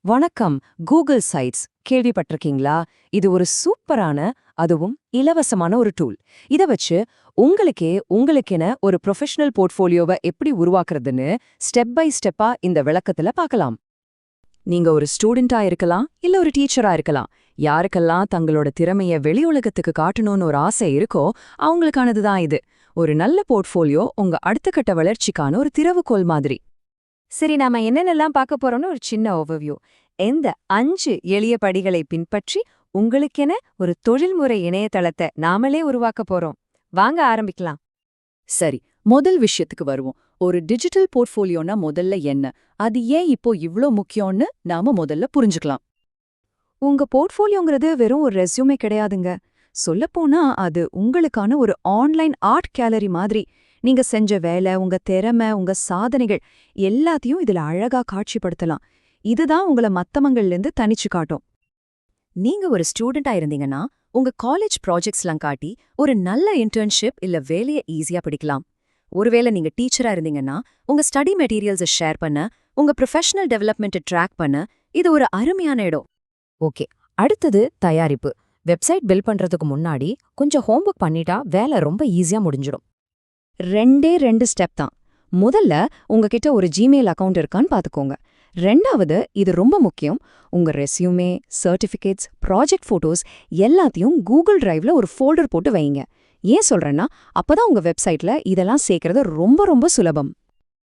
வணக்கம். Google sides கேள்விப்பட்டிருக்கீங்களா? இது ஒரு சூப்பரான, அதுவும் இலவசமான ஒரு டூல். இத வச்சு உங்களுக்கென ஒரு ப்ரொஃபஷனல் போர்ட்ஃபோலியோவை எப்படி உருவாக்குறதுன்னு ஸ்டெப் பை ஸ்டெப்பா இந்த விளக்கத்துல பார்க்கலாம். நீங்க ஒரு ஸ்டூடெண்டா இருக்கலாம், இல்ல ஒரு டீச்சரா இருக்கலாம். யாருக்கெல்லாம் தங்களோட திறமைய வெளி உலகத்துக்கு காட்டணும்னு ஒரு ஆசை இருக்கோ அவங்களுக்கானதுதான் இது. ஒரு நல்ல போர்ட்ஃபோலியோ உங்க அடுத்த கட்ட வளர்ச்சிக்கான ஒரு திறவுகோல் மாதிரி. சரி, நாம என்னென்னலாம் பார்க்க போறோம்னு ஒரு சின்ன ஓவர்வியூ. எந்த 5 எளிய படிகளை பின்பற்றி உங்களுக்கென ஒரு தொழில்முறை இணையதளத்தை நாமளே உருவாக்க போறோம். வாங்க ஆரம்பிக்கலாம். சரி, முதல் விஷயத்துக்கு வருவோம். ஒரு டிஜிட்டல் போர்ட்ஃபோலியோனா முதல்ல என்ன? அது ஏன் இப்போ இவ்ளோ முக்கியம்னு நாம முதல்ல புரிஞ்சுக்கலாம். உங்க போர்ட்ஃபோலியோங்கிறது வெறும் ஒரு ரெஸ்யூமே கிடையாதுங்க. சொல்லப்போனா அது உங்களுக்கான ஒரு ஆன்லைன் ஆர்ட் கேலரி மாதிரி. நீங்க செஞ்ச வேலை, உங்க திறமை, உங்க சாதனைகள் எல்லாத்தையும் இதுல அழகா காட்சிப்படுத்தலாம். இதுதான் உங்கள மத்தவங்கள்லேருந்து தனிச்சு காட்டும். நீங்க ஒரு ஸ்டூடெண்டா இருந்தீங்கன்னா உங்க காலேஜ் ப்ராஜெக்ட்ஸ்லாம் காட்டி ஒரு நல்ல இன்டர்ன்ஷிப் இல்ல வேலையை ஈஸியா பிடிக்கலாம். ஒருவேளை நீங்க டீச்சரா இருந்தீங்கன்னா உங்க ஸ்டடி மெட்டீரியல்ஸை ஷேர் பண்ண, உங்க ப்ரொஃபஷனல் டெவலப்மெண்ட்டை ட்ராக் பண்ண இது ஒரு அருமையான இடம். ஓகே, அடுத்தது தயாரிப்பு. வெப்சைட் பில்ட் பண்றதுக்கு முன்னாடி கொஞ்சம் ஹோம்ஒர்க் பண்ணிட்டா வேலை ரொம்ப ஈஸியா முடிஞ்சிடும். 2 ஸ்டெப் தான். முதல்ல உங்ககிட்ட ஒரு ஜிமெயில் அக்கவுண்ட் இருக்கான்னு பார்த்துக்கோங்க. ரெண்டாவது, இது ரொம்ப முக்கியம், உங்க ரெஸ்யூமே, சர்டிஃபிகேட்ஸ், ப்ராஜெக்ட் ஃபோட்டோஸ் எல்லாத்தையும் கூகுள் டிரைவ்ல ஒரு ஃபோல்டர் போட்டு வைங்க. ஏன் சொல்றேன்னா, அப்பதான் உங்க வெப்சைட்ல இதெல்லாம் சேர்க்கறது ரொம்ப ரொம்ப சுலபம்.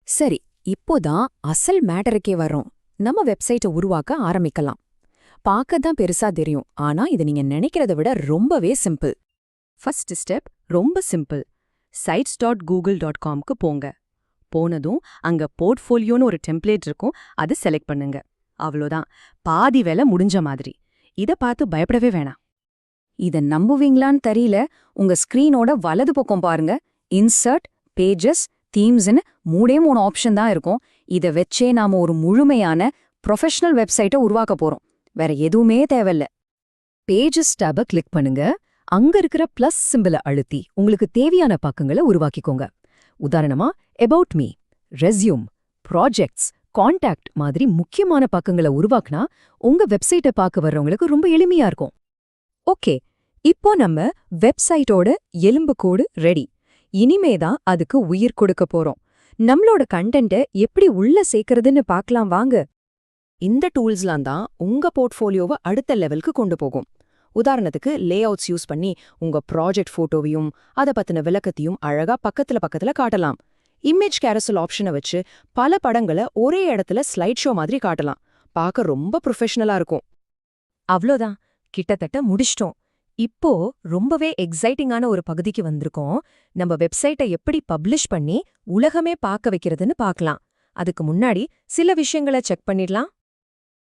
சரி, இப்போதான் அசல் மேட்டருக்கே வர்றோம். நம்ம வெப்சைட்டை உருவாக்க ஆரம்பிக்கலாம். பார்க்க தான் பெருசா தெரியும், ஆனா இது நீங்க நினைக்கிறத விட ரொம்பவே சிம்பிள். ஃபர்ஸ்ட் ஸ்டெப் ரொம்ப சிம்பிள். sites.google.comக்கு போங்க. போனதும் அங்க போர்ட்ஃபோலியோன்னு ஒரு டெம்ப்ளேட் இருக்கும், அதை செலக்ட் பண்ணுங்க. அவ்வளோதான், பாதி வேலை முடிஞ்ச மாதிரி. இத பார்த்து பயப்படவே வேணாம். இத நம்புவீங்களான்னு தெரியல, உங்க ஸ்கிரீனோட வலது பக்கம் பாருங்க. இன்சர்ட், பேஜஸ், தீம்ஸ்னு 3 ஆப்ஷன் தான் இருக்கும். இத வச்சே நாம ஒரு முழுமையான ப்ரொஃபஷனல் வெப்சைட்டை உருவாக்க போறோம். வேற எதுவுமே தேவையில்ல. பேஜஸ் டேபை கிளிக் பண்ணுங்க. அங்க இருக்கிற பிளஸ் சிம்பிளை அழுத்தி உங்களுக்கு தேவையான பக்கங்களை உருவாக்கிக்கோங்க. உதாரணமா about me, resume, projects, contact மாதிரி முக்கியமான பக்கங்களை உருவாக்குனா உங்க வெப்சைட்டை பார்க்க வர்றவங்களுக்கு ரொம்ப எளிமையா இருக்கும். ஓகே, இப்போ நம்ம வெப்சைட்டோட எலும்புக்கூடு ரெடி. இனிமேதான் அதுக்கு உயிர் கொடுக்க போறோம். நம்மளோட கண்டென்ட்டை எப்படி உள்ள சேர்க்கறதுன்னு பார்க்கலாம் வாங்க. இந்த டூல்ஸ்லாம் தான் உங்க போர்ட்ஃபோலியோவை அடுத்த லெவலுக்கு கொண்டு போகும். உதாரணத்துக்கு லேஅவுட்ஸ் யூஸ் பண்ணி உங்க ப்ராஜெக்ட் ஃபோட்டோவையும் அதை பத்தின விளக்கத்தையும் அழகா பக்கத்துல காட்டலாம். இமேஜ் கேரசல் ஆப்ஷனை வச்சு பல படங்களை ஒரே இடத்துல ஸ்லைட் ஷோ மாதிரி காட்டலாம். பார்க்க ரொம்ப ப்ரொஃபஷனலா இருக்கும். அவ்வளோதான், கிட்டத்தட்ட முடிச்சிட்டோம். இப்போ ரொம்பவே எக்ஸைட்டிங்கான ஒரு பகுதிக்கு வந்திருக்கோம். நம்ம வெப்சைட்டை எப்படி பப்ளிஷ் பண்ணி உலகமே பார்க்க வைக்கிறதுன்னு பார்க்கலாம். அதுக்கு முன்னாடி சில விஷயங்களை செக் பண்ணிடலாம்.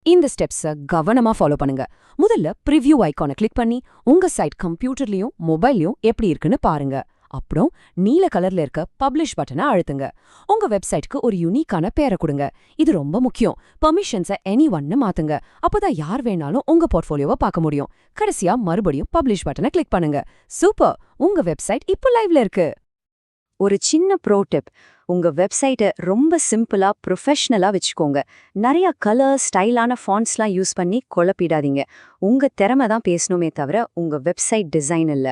இந்த ஸ்டெப்ஸை கவனமா ஃபாலோ பண்ணுங்க. முதல்ல ப்ரிவ்யூ ஐகானை கிளிக் பண்ணி உங்க சைட் கம்ப்யூட்டர்லயும் மொபைல்லையும் எப்படி இருக்குன்னு பாருங்க. அப்புறம் நீல கலர்ல இருக்க பப்ளிஷ் பட்டனை அழுத்துங்க. உங்க வெப்சைட்க்கு ஒரு யூனிக்கான பேரை கொடுங்க. இது ரொம்ப முக்கியம். பெர்மிஷன்ஸை anyone மாத்துங்க. அப்பதான் யார் வேணாலும் உங்க போர்ட்ஃபோலியோவை பார்க்க முடியும். கடைசியா மறுபடியும் பப்ளிஷ் பட்டனை கிளிக் பண்ணுங்க. சூப்பர், உங்க வெப்சைட் இப்போ லைவ்ல இருக்கு. ஒரு சின்ன ப்ரோ டிப், உங்க வெப்சைட்டை ரொம்ப சிம்பிளா ப்ரொஃபஷனலா வச்சுக்கோங்க. நிறைய கலர், ஸ்டைலான ஃபாண்ட்ஸ்லாம் யூஸ் பண்ணி குழப்பிடாதீங்க. உங்க திறமை தான் பேசணுமே தவிர உங்க வெப்சைட் டிசைன் இல்ல.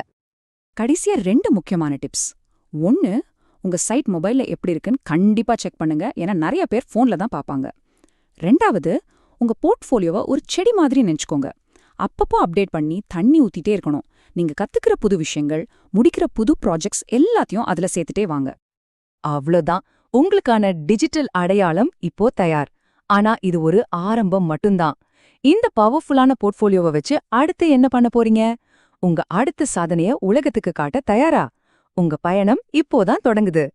கடைசியா 2 முக்கியமான டிப்ஸ். 1, உங்க சைட் மொபைல்ல எப்படி இருக்குன்னு கண்டிப்பா செக் பண்ணுங்க, ஏன்னா நிறைய பேர் ஃபோன்ல தான் பார்ப்பாங்க. 2வது, உங்க போர்ட்ஃபோலியோவை ஒரு செடி மாதிரி நினைச்சுக்கோங்க. அப்பப்போ அப்டேட் பண்ணி தண்ணி ஊத்திட்டே இருக்கணும். நீங்க கத்துக்கிற புது விஷயங்கள், முடிக்கிற புது ப்ராஜெக்ட்ஸ் எல்லாத்தையும் அதுல சேர்த்துட்டே வாங்க. அவ்வளோதான், உங்களுக்கான டிஜிட்டல் அடையாளம் இப்போ தயார். ஆனா இது ஒரு ஆரம்பம் மட்டும்தான். இந்த பவர்ஃபுல்லான போர்ட்ஃபோலியோவை வச்சு அடுத்து என்ன பண்ண போறீங்க? உங்க அடுத்த சாதனைய உலகத்துக்கு காட்ட தயாரா? உங்க பயணம் இப்போதான் தொடங்குது.